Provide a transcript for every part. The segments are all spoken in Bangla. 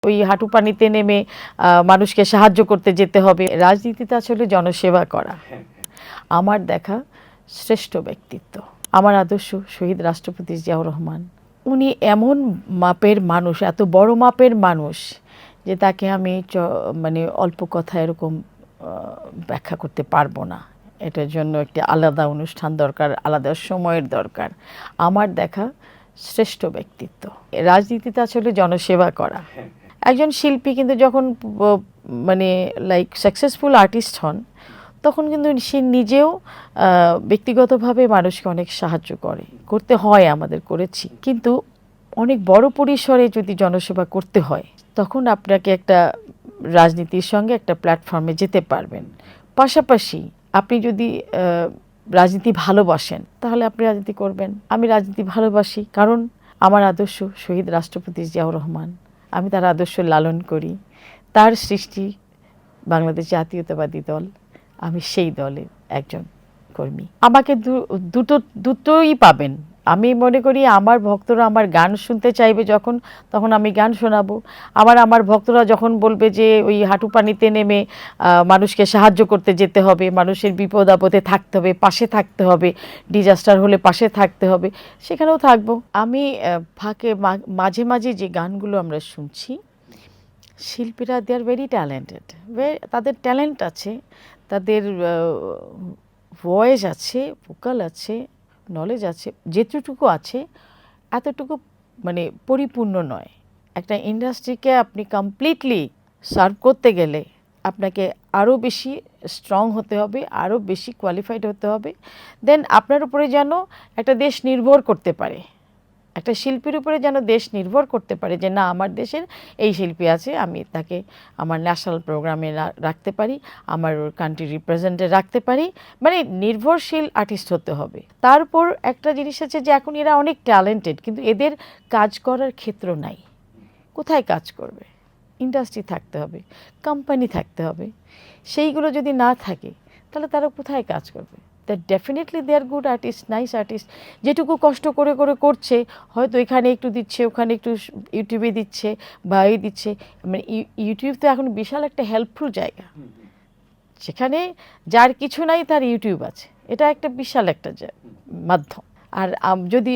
ওই হাঁটু পানিতে নেমে মানুষকে সাহায্য করতে যেতে হবে। রাজনীতিতে আসলে জনসেবা করা আমার দেখা শ্রেষ্ঠ ব্যক্তিত্ব। আমার আদর্শ শহীদ রাষ্ট্রপতি জিয়াউর রহমান। উনি এমন মাপের মানুষ, এত বড় মাপের মানুষ যে তাকে আমি মানে অল্প কথা এরকম ব্যাখ্যা করতে পারবো না। এটার জন্য একটি আলাদা অনুষ্ঠান দরকার, আলাদা সময়ের দরকার। আমার দেখা শ্রেষ্ঠ ব্যক্তিত্ব। রাজনীতিতে আসলে জনসেবা করা। একজন শিল্পী কিন্তু যখন মানে লাইক সাকসেসফুল আর্টিস্ট হন, তখন কিন্তু সে নিজেও ব্যক্তিগতভাবে মানুষকে অনেক সাহায্য করতে হয়, আমাদের করেছি। কিন্তু অনেক বড় পরিসরে যদি জনসেবা করতে হয়, তখন আপনাকে একটা রাজনীতির সঙ্গে একটা প্ল্যাটফর্মে যেতে পারবেন। পাশাপাশি আপনি যদি রাজনীতি ভালোবাসেন, তাহলে আপনি রাজনীতি করবেন। আমি রাজনীতি ভালোবাসি কারণ আমার আদর্শ শহীদ রাষ্ট্রপতি জিয়াউর রহমান। আমি তার আদর্শ লালন করি। তার সৃষ্টি বাংলাদেশ জাতীয়তাবাদী দল, আমি সেই দলের একজন কর্মী। আমাকে দুটোই পাবেন। আমি মনে করি আমার ভক্তরা আমার গান শুনতে চাইবে যখন, তখন আমি গান শোনাবো। আমার ভক্তরা যখন বলবে যে ওই হাঁটু পানিতে নেমে মানুষকে সাহায্য করতে যেতে হবে, মানুষের বিপদ আপদে থাকতে হবে, পাশে থাকতে হবে, ডিজাস্টার হলে পাশে থাকতে হবে, সেখানেও থাকবো। আমি মাঝে মাঝে যে গানগুলো আমরা শুনছি, শিল্পীরা দে আর ভেরি ট্যালেন্টেড, তাদের ট্যালেন্ট আছে, তাদের ভয়েস আছে, ভোকাল আছে, নলেজ আছে, যেটুকু আছে এতটুকু মানে পরিপূর্ণ নয়। একটা ইন্ডাস্ট্রিকে আপনি কমপ্লিটলি সার্ভ করতে গেলে আপনাকে আরও বেশি স্ট্রং হতে হবে, আরও বেশি কোয়ালিফাইড হতে হবে। দেন আপনার উপরে যেন একটা দেশ নির্ভর করতে পারে, একটা শিল্পীর উপরে যেন দেশ নির্ভর করতে পারে যে না, আমার দেশের এই শিল্পী আছে, আমি তাকে আমার ন্যাশনাল প্রোগ্রামে রাখতে পারি, আমার কান্ট্রি রিপ্রেজেন্টে রাখতে পারি। মানে নির্ভরশীল আর্টিস্ট হতে হবে। তারপর একটা জিনিস আছে যে এখন এরা অনেক ট্যালেন্টেড, কিন্তু এদের কাজ করার ক্ষেত্র নাই। কোথায় কাজ করবে? ইন্ডাস্ট্রি থাকতে হবে, কোম্পানি থাকতে হবে। সেইগুলো যদি না থাকে, তাহলে তারা কোথায় কাজ করবে? Definitely they are good artist, nice artist. যেটুকু কষ্ট করে করছে, হয়তো এখানে একটু দিচ্ছে, ওখানে একটু ইউটিউবে দিচ্ছে বা দিচ্ছে। মানে ইউটিউব তো এখন বিশাল একটা হেল্পফুল জায়গা। সেখানে যার কিছু নাই তার ইউটিউব আছে, এটা একটা বিশাল একটা মাধ্যম। আর যদি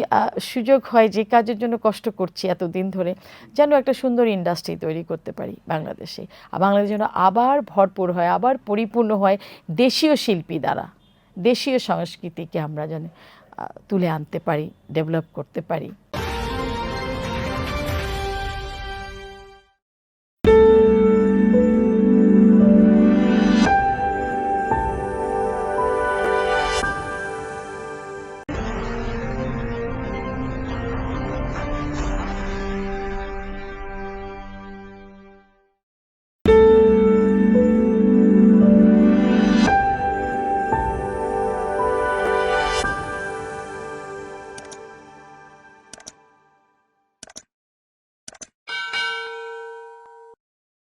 সুযোগ হয়, যে কাজের জন্য কষ্ট করছি এতদিন ধরে, যেন একটা সুন্দর ইন্ডাস্ট্রি তৈরি করতে পারি বাংলাদেশে, আর বাংলাদেশ যেন আবার ভরপুর হয়, আবার পরিপূর্ণ হয় দেশীয় শিল্পী দ্বারা। দেশীয় সংস্কৃতিকে আমরা যেন তুলে আনতে পারি, ডেভেলপ করতে পারি।